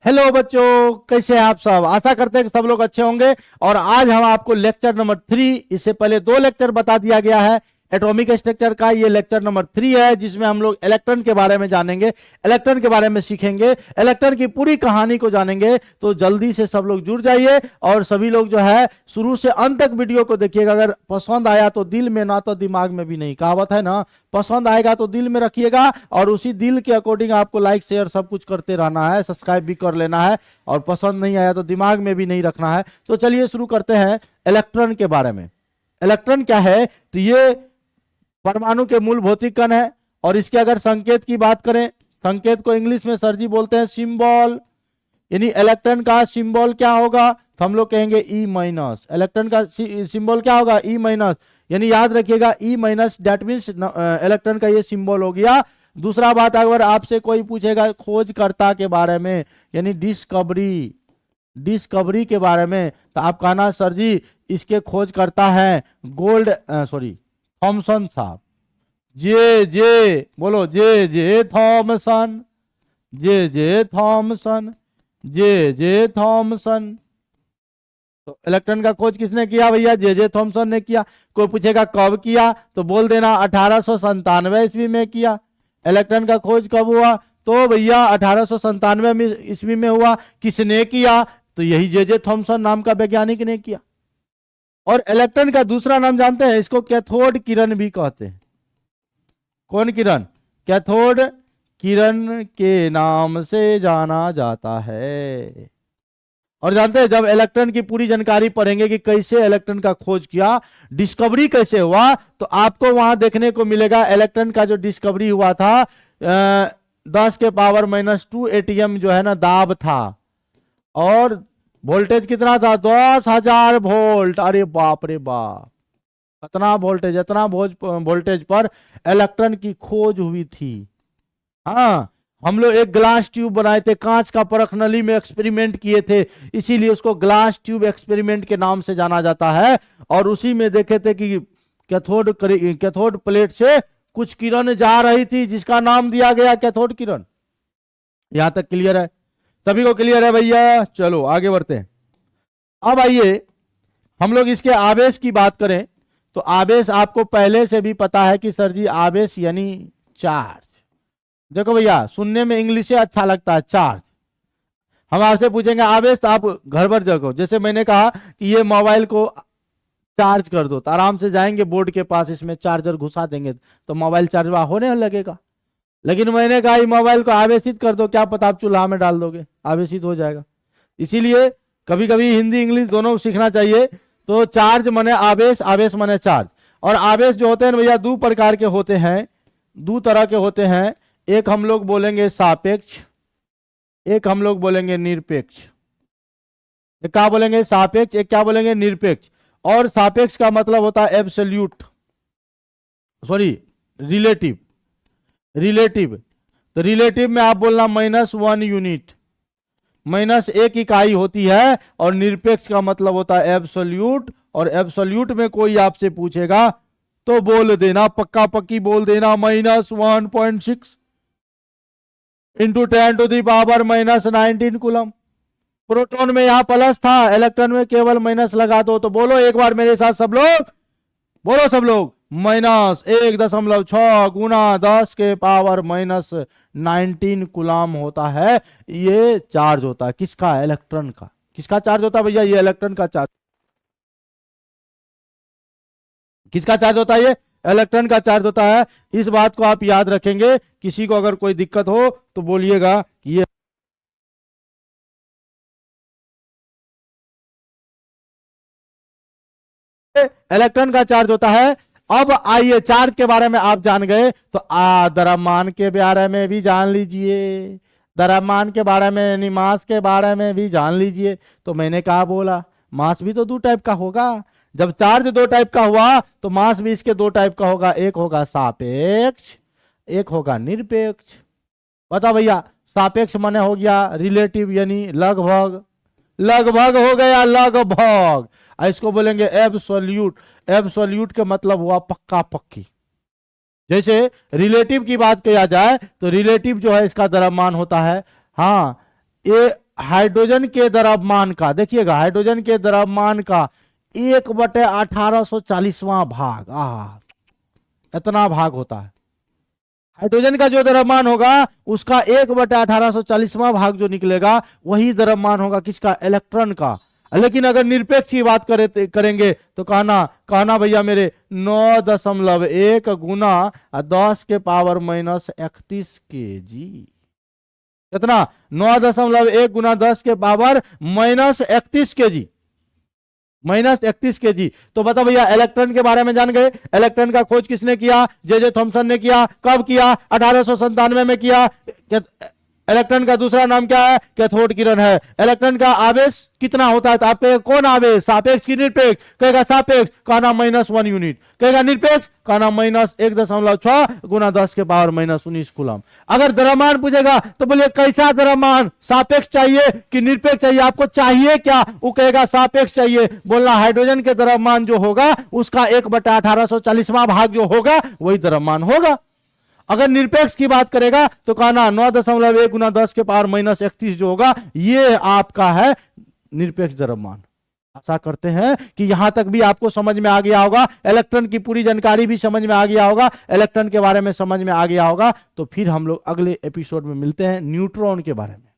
Hello बच्चों, कैसे हैं आप सब। आशा करते हैं कि सब लोग अच्छे होंगे। और आज हम आपको लेक्चर नंबर 3, इससे पहले 2 लेक्चर बता दिया गया है एटॉमिक स्ट्रक्चर का। ये लेक्चर नंबर 3 है जिसमें हम लोग इलेक्ट्रॉन के बारे में जानेंगे, इलेक्ट्रॉन के बारे में सीखेंगे, इलेक्ट्रॉन की पूरी कहानी को जानेंगे। तो जल्दी से सब लोग जुड़ जाइए और सभी लोग जो है शुरू से अंत तक वीडियो को देखिएगा। अगर पसंद आया तो दिल में, ना तो दिमाग में भी नहीं, कहावत है ना। पसंद आएगा तो दिल में रखिएगा और उसी दिल के अकॉर्डिंग आपको लाइक शेयर सब कुछ करते रहना है, सब्सक्राइब भी कर लेना है। और पसंद नहीं आया तो दिमाग में भी नहीं रखना है। तो चलिए शुरू करते हैं इलेक्ट्रॉन के बारे में। इलेक्ट्रॉन क्या है? तो ये परमाणु के मूल भौतिक कण है। और इसके अगर संकेत की बात करें, संकेत को इंग्लिश में सर जी बोलते हैं सिंबल। यानी इलेक्ट्रॉन का सिंबल क्या होगा? तो हम लोग कहेंगे ई माइनस। इलेक्ट्रॉन का सिंबल क्या होगा? E minus. यानी याद रखिएगा E minus, that means electron का ये सिंबल हो गया। दूसरा बात, अगर आपसे कोई पूछेगा खोजकर्ता के बारे में, यानी डिस्कवरी के बारे में, तो आप कहना सर जी इसके खोजकर्ता हैं थॉमसन साहब। जे बोलो, J Thomson, J Thomson, J Thomson. तो इलेक्ट्रॉन का खोज किसने किया भैया? जे थॉमसन ने किया। कोई पूछेगा कब किया, तो बोल देना 1897 ईस्वी में किया। इलेक्ट्रॉन का खोज कब हुआ? तो भैया 1897 ईस्वी में हुआ। किसने किया? तो यही जे थॉमसन नाम का वैज्ञानिक ने किया। और इलेक्ट्रॉन का दूसरा नाम जानते हैं? इसको कैथोड किरण भी कहते हैं। कौन किरण? कैथोड किरण के नाम से जाना जाता है। और जानते हैं, जब इलेक्ट्रॉन की पूरी जानकारी पढ़ेंगे कि कैसे इलेक्ट्रॉन का खोज किया, डिस्कवरी कैसे हुआ, तो आपको वहां देखने को मिलेगा इलेक्ट्रॉन का जो डिस्कवरी हुआ था 10⁻⁻² एटीएम जो है ना दाब था। और वोल्टेज कितना था? 10,000 वोल्ट। अरे बाप रे बाप, इतना वोल्टेज, इतना वोल्टेज पर इलेक्ट्रॉन की खोज हुई थी। हाँ, हम लोग एक ग्लास ट्यूब बनाए थे, कांच का परख नली में एक्सपेरिमेंट किए थे, इसीलिए उसको ग्लास ट्यूब एक्सपेरिमेंट के नाम से जाना जाता है। और उसी में देखे थे कि कैथोड प्लेट से कुछ किरण जा रही थी जिसका नाम दिया गया कैथोड किरण। यहां तक क्लियर है? सभी को क्लियर है भैया? चलो आगे बढ़ते हैं। अब आइए हम लोग इसके आवेश की बात करें। तो आवेश आपको पहले से भी पता है कि सर जी आवेश यानी चार्ज। देखो भैया, सुनने में इंग्लिश से अच्छा लगता है चार्ज। हम आपसे पूछेंगे आवेश, तो आप घर भर जगो। जैसे मैंने कहा कि ये मोबाइल को चार्ज कर दो, तो आराम से जाएंगे बोर्ड के पास, इसमें चार्जर घुसा देंगे तो मोबाइल चार्ज होने लगेगा। लेकिन मैंने कहा ये मोबाइल को आवेशित कर दो, क्या पता आप चूल्हा में डाल दोगे, आवेशित हो जाएगा। इसीलिए कभी कभी हिंदी इंग्लिश दोनों सीखना चाहिए। तो चार्ज माने आवेश, आवेश माने चार्ज। और आवेश जो होते हैं भैया दो प्रकार के होते हैं, दो तरह के होते हैं। एक हम लोग बोलेंगे सापेक्ष, एक हम लोग बोलेंगे निरपेक्ष। एक क्या बोलेंगे? सापेक्ष। एक क्या बोलेंगे? निरपेक्ष। और सापेक्ष का मतलब होता है एब्सोल्यूट, सॉरी रिलेटिव। रिलेटिव, तो रिलेटिव में आप बोलना -1 यूनिट, -1 इकाई होती है। और निरपेक्ष का मतलब होता है एब्सोल्यूट। और एब्सोल्यूट में कोई आपसे पूछेगा तो बोल देना, पक्का पक्की बोल देना, -1.6 इंटू 10⁻⁻19 कूलम। प्रोटॉन में यहां प्लस था, इलेक्ट्रॉन में केवल माइनस लगा दो। तो बोलो एक बार मेरे साथ सब लोग, बोलो सब लोग, -1.6 गुना 10⁻⁻19 कूलम होता है। ये चार्ज होता है किसका? इलेक्ट्रॉन का। किसका चार्ज होता है भैया? ये इलेक्ट्रॉन का चार्ज। किसका चार्ज होता है? ये इलेक्ट्रॉन का चार्ज होता है। इस बात को आप याद रखेंगे। किसी को अगर कोई दिक्कत हो तो बोलिएगा ये इलेक्ट्रॉन का चार्ज होता है। अब आइए चार्ज के बारे में आप जान गए, तो द्रव्यमान के बारे में भी जान लीजिए। द्रव्यमान के बारे में यानी मास के बारे में भी जान लीजिए। तो मैंने कहा बोला मास भी तो दो टाइप का होगा। जब चार्ज दो टाइप का हुआ तो मास भी इसके दो टाइप का होगा, एक होगा सापेक्ष, एक होगा निरपेक्ष। बताओ भैया, सापेक्ष माने हो गया रिलेटिव, यानी लगभग, लगभग हो गया लगभग। इसको बोलेंगे एब्सोल्यूट। एब्सोल्यूट का मतलब हुआ पक्का पक्की। जैसे रिलेटिव की बात किया जाए तो रिलेटिव जो है इसका द्रव्यमान होता है, हाँ, ये हाइड्रोजन के द्रव्यमान का, देखिएगा हाइड्रोजन के द्रव्यमान का 1/1840वां भाग, इतना भाग होता है। हाइड्रोजन का जो द्रव्यमान होगा उसका 1/1840वां भाग जो निकलेगा वही द्रव्यमान होगा किसका, इलेक्ट्रॉन का। लेकिन अगर निरपेक्ष की बात करेंगे तो कहना भैया मेरे 9.1 गुना 10⁻³ kg, कितना, 9.1 गुना 10⁻³ kg, -31 kg। तो बता भैया इलेक्ट्रॉन के बारे में जान गए। इलेक्ट्रॉन का खोज किसने किया, जे थॉमसन ने किया। कब किया, 1897 में किया। इलेक्ट्रॉन का दूसरा नाम क्या है, कैथोड किरण है। इलेक्ट्रॉन का आवेश कितना होता है, तो आप कहेगा कौन आवेश, सापेक्ष की निरपेक्ष, कहेगा सापेक्ष, कहना -1 यूनिट, कहेगा निरपेक्ष, कहना -1.6 गुना 10⁻⁻19 कूलम। अगर द्रव्यमान पूछेगा तो बोलिए कैसा द्रव्यमान, सापेक्ष चाहिए कि निरपेक्ष चाहिए, आपको चाहिए क्या, वो कहेगा सापेक्ष चाहिए। बोलना हाइड्रोजन के द्रव्यमान जो होगा उसका 1/1840वां भाग जो होगा वही द्रव्यमान होगा। अगर निरपेक्ष की बात करेगा तो कहना 9.1 गुना 10⁻⁻31 जो होगा ये आपका है निरपेक्ष द्रव्यमान। आशा करते हैं कि यहां तक भी आपको समझ में आ गया होगा, इलेक्ट्रॉन की पूरी जानकारी भी समझ में आ गया होगा, इलेक्ट्रॉन के बारे में समझ में आ गया होगा। तो फिर हम लोग अगले एपिसोड में मिलते हैं न्यूट्रॉन के बारे में।